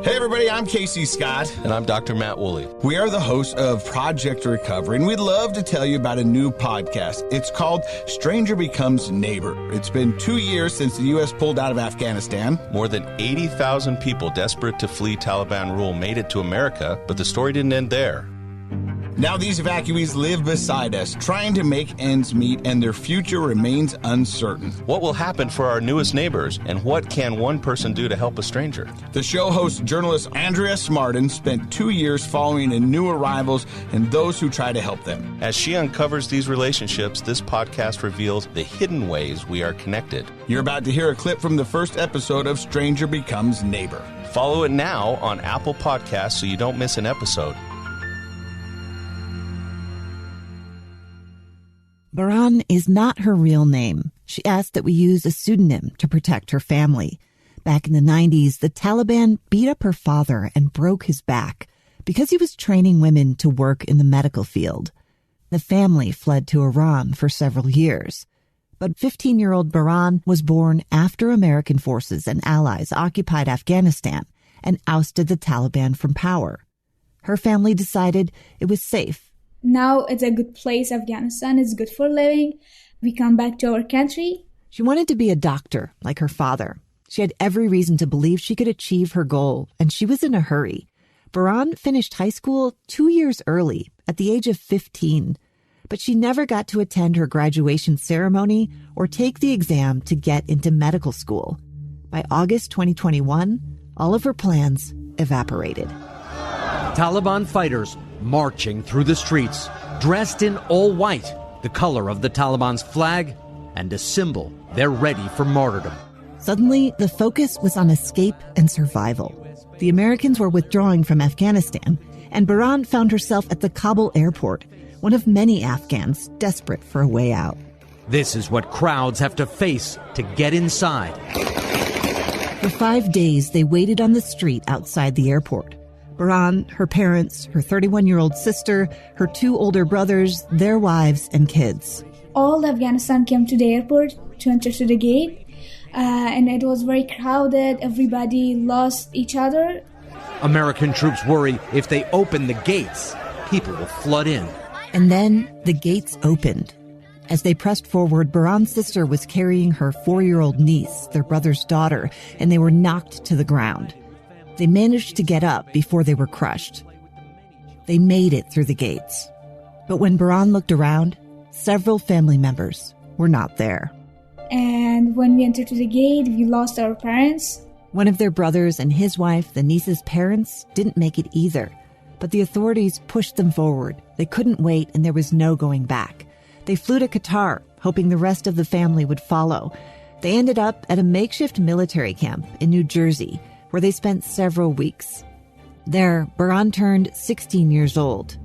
Hey everybody, I'm Casey Scott. And I'm Dr. Matt Woolley. We are the hosts of Project Recovery, and we'd love to tell you about a new podcast. It's called Stranger Becomes Neighbor. It's been 2 years since the U.S. pulled out of Afghanistan. More than 80,000 people desperate to flee Taliban rule made it to America, but the story didn't end there. Now these evacuees live beside us, trying to make ends meet, and their future remains uncertain. What will happen for our newest neighbors, and what can one person do to help a stranger? The show host, journalist Andrea Smardon, spent 2 years following the new arrivals and those who try to help them. As she uncovers these relationships, this podcast reveals the hidden ways we are connected. You're about to hear a clip from the first episode of Stranger Becomes Neighbor. Follow it now on Apple Podcasts so you don't miss an episode. Baran is not her real name. She asked that we use a pseudonym to protect her family. Back in the 90s, the Taliban beat up her father and broke his back because he was training women to work in the medical field. The family fled to Iran for several years. But 15-year-old Baran was born after American forces and allies occupied Afghanistan and ousted the Taliban from power. Her family decided it was safe. Now it's a good place. Afghanistan is good for living. We come back to our country. She wanted to be a doctor like her father. She had every reason to believe she could achieve her goal, and she was in a hurry. Baran finished high school 2 years early, at the age of 15, but she never got to attend her graduation ceremony or take the exam to get into medical school. By August 2021, all of her plans evaporated. Taliban fighters marching through the streets, dressed in all white, the color of the Taliban's flag, and a symbol they're ready for martyrdom. Suddenly, the focus was on escape and survival. The Americans were withdrawing from Afghanistan, and Baran found herself at the Kabul airport, one of many Afghans desperate for a way out. This is what crowds have to face to get inside. For 5 days, they waited on the street outside the airport. Baran, her parents, her 31-year-old sister, her 2 older brothers, their wives, and kids. All Afghanistan came to the airport to enter to the gate, and it was very crowded. Everybody lost each other. American troops worry if they open the gates, people will flood in. And then the gates opened. As they pressed forward, Baran's sister was carrying her 4-year-old niece, their brother's daughter, and they were knocked to the ground. They managed to get up before they were crushed. They made it through the gates. But when Baran looked around, several family members were not there. And when we entered to the gate, we lost our parents. One of their brothers and his wife, the niece's parents, didn't make it either. But the authorities pushed them forward. They couldn't wait, and there was no going back. They flew to Qatar, hoping the rest of the family would follow. They ended up at a makeshift military camp in New Jersey, where they spent several weeks. There, Baran turned 16 years old.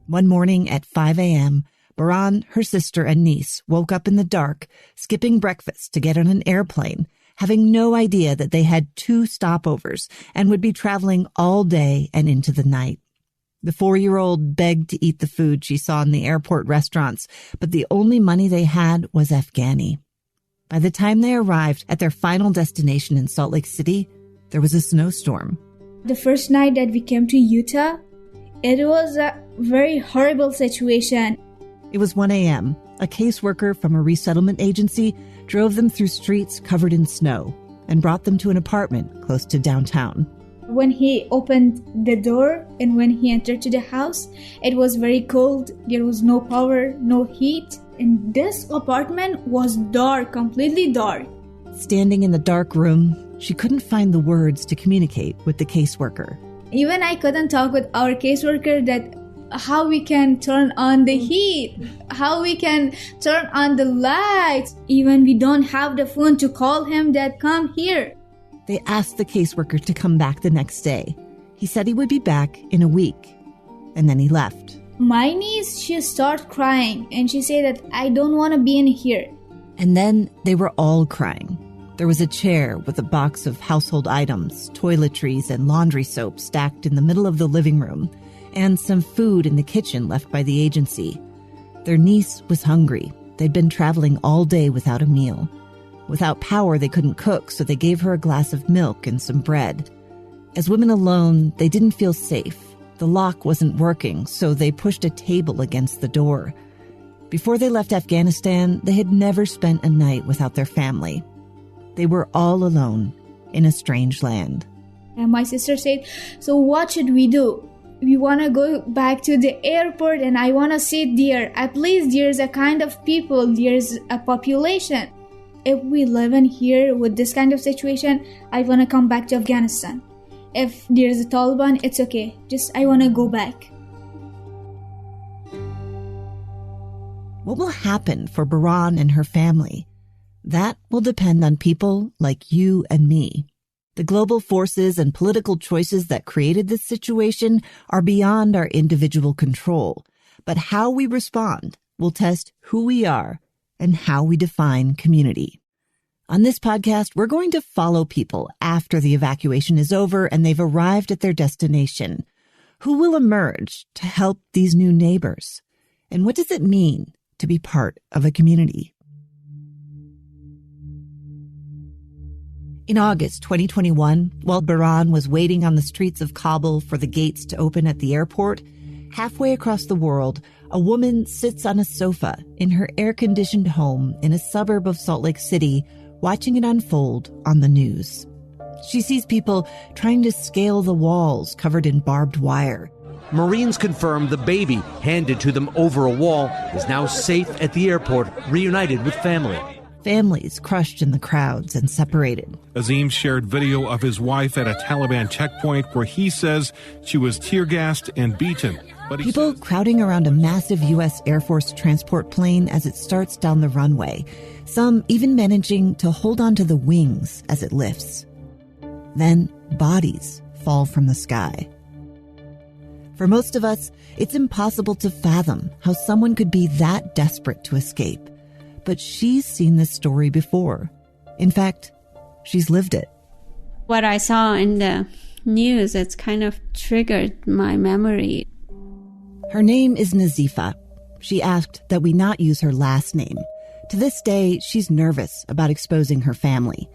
One morning at 5 a.m., Baran, her sister, and niece woke up in the dark, skipping breakfast to get on an airplane, having no idea that they had 2 stopovers and would be traveling all day and into the night. The 4-year-old begged to eat the food she saw in the airport restaurants, but the only money they had was Afghani. By the time they arrived at their final destination in Salt Lake City, there was a snowstorm. The first night that we came to Utah, it was a very horrible situation. It was 1 a.m. A caseworker from a resettlement agency drove them through streets covered in snow and brought them to an apartment close to downtown. When he opened the door and when he entered to the house, it was very cold. There was no power, no heat. And this apartment was dark, completely dark. Standing in the dark room, she couldn't find the words to communicate with the caseworker. Even I couldn't talk with our caseworker that how we can turn on the heat, how we can turn on the lights. Even we don't have the phone to call him that come here. They asked the caseworker to come back the next day. He said he would be back in a week, and then he left. My niece, she started crying, and she said that I don't want to be in here. And then they were all crying. There was a chair with a box of household items, toiletries, and laundry soap stacked in the middle of the living room, and some food in the kitchen left by the agency. Their niece was hungry. They'd been traveling all day without a meal. Without power, they couldn't cook, so they gave her a glass of milk and some bread. As women alone, they didn't feel safe. The lock wasn't working, so they pushed a table against the door. Before they left Afghanistan, they had never spent a night without their family. They were all alone in a strange land. And my sister said, so what should we do? We want to go back to the airport and I want to sit there. At least there's a kind of people, there's a population. If we live in here with this kind of situation, I want to come back to Afghanistan. If there's a Taliban, it's okay. Just I want to go back. What will happen for Baran and her family? That will depend on people like you and me. The global forces and political choices that created this situation are beyond our individual control. But how we respond will test who we are and how we define community. On this podcast, we're going to follow people after the evacuation is over and they've arrived at their destination. Who will emerge to help these new neighbors? And what does it mean to be part of a community? In August 2021, while Baran was waiting on the streets of Kabul for the gates to open at the airport, halfway across the world, a woman sits on a sofa in her air-conditioned home in a suburb of Salt Lake City, watching it unfold on the news. She sees people trying to scale the walls covered in barbed wire. Marines confirm the baby handed to them over a wall is now safe at the airport, reunited with family. Families crushed in the crowds and separated. Azim shared video of his wife at a Taliban checkpoint where he says she was tear-gassed and beaten. People crowding around a massive U.S. Air Force transport plane as it starts down the runway, some even managing to hold onto the wings as it lifts. Then bodies fall from the sky. For most of us, it's impossible to fathom how someone could be that desperate to escape. But she's seen this story before. In fact, she's lived it. What I saw in the news, it's kind of triggered my memory. Her name is Nazifa. She asked that we not use her last name. To this day, she's nervous about exposing her family.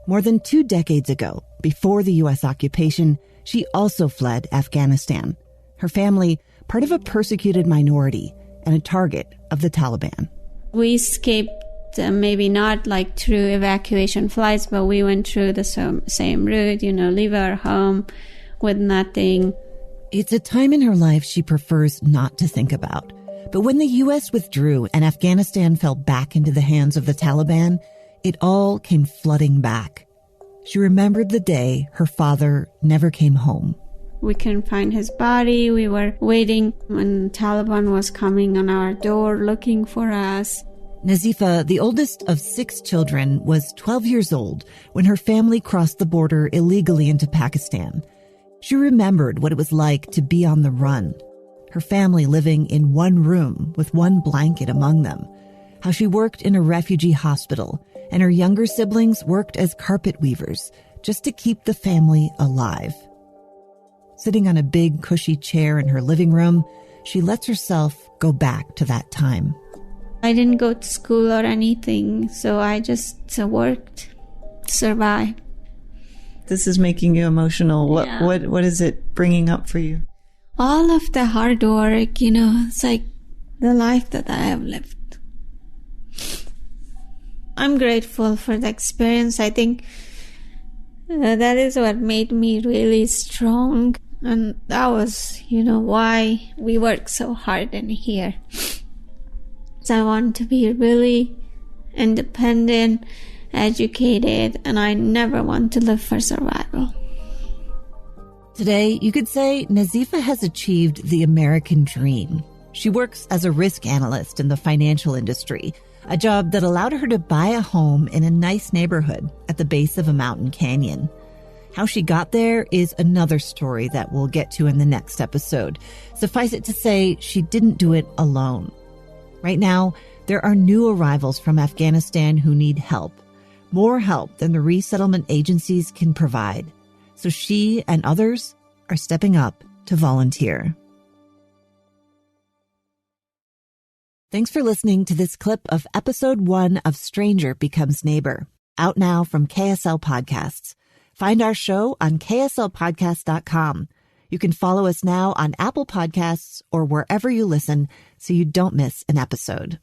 More than 2 decades ago, before the U.S. occupation, she also fled Afghanistan. Her family, part of a persecuted minority and a target of the Taliban. We escaped, maybe not like through evacuation flights, but we went through the same route, leave our home with nothing. It's a time in her life she prefers not to think about. But when the U.S. withdrew and Afghanistan fell back into the hands of the Taliban, it all came flooding back. She remembered the day her father never came home. We couldn't find his body. We were waiting when Taliban was coming on our door looking for us. Nazifa, the oldest of 6 children, was 12 years old when her family crossed the border illegally into Pakistan. She remembered what it was like to be on the run. Her family living in one room with one blanket among them. How she worked in a refugee hospital and her younger siblings worked as carpet weavers just to keep the family alive. Sitting on a big, cushy chair in her living room, she lets herself go back to that time. I didn't go to school or anything, so I just worked to survive. This is making you emotional. Yeah. What is it bringing up for you? All of the hard work, it's like the life that I have lived. I'm grateful for the experience. I think that is what made me really strong. And that was, why we work so hard in here. So I want to be really independent, educated, and I never want to live for survival. Today, you could say Nazifa has achieved the American dream. She works as a risk analyst in the financial industry, a job that allowed her to buy a home in a nice neighborhood at the base of a mountain canyon. How she got there is another story that we'll get to in the next episode. Suffice it to say, she didn't do it alone. Right now, there are new arrivals from Afghanistan who need help. More help than the resettlement agencies can provide. So she and others are stepping up to volunteer. Thanks for listening to this clip of episode 1 of Stranger Becomes Neighbor, out now from KSL Podcasts. Find our show on kslpodcast.com. You can follow us now on Apple Podcasts or wherever you listen so you don't miss an episode.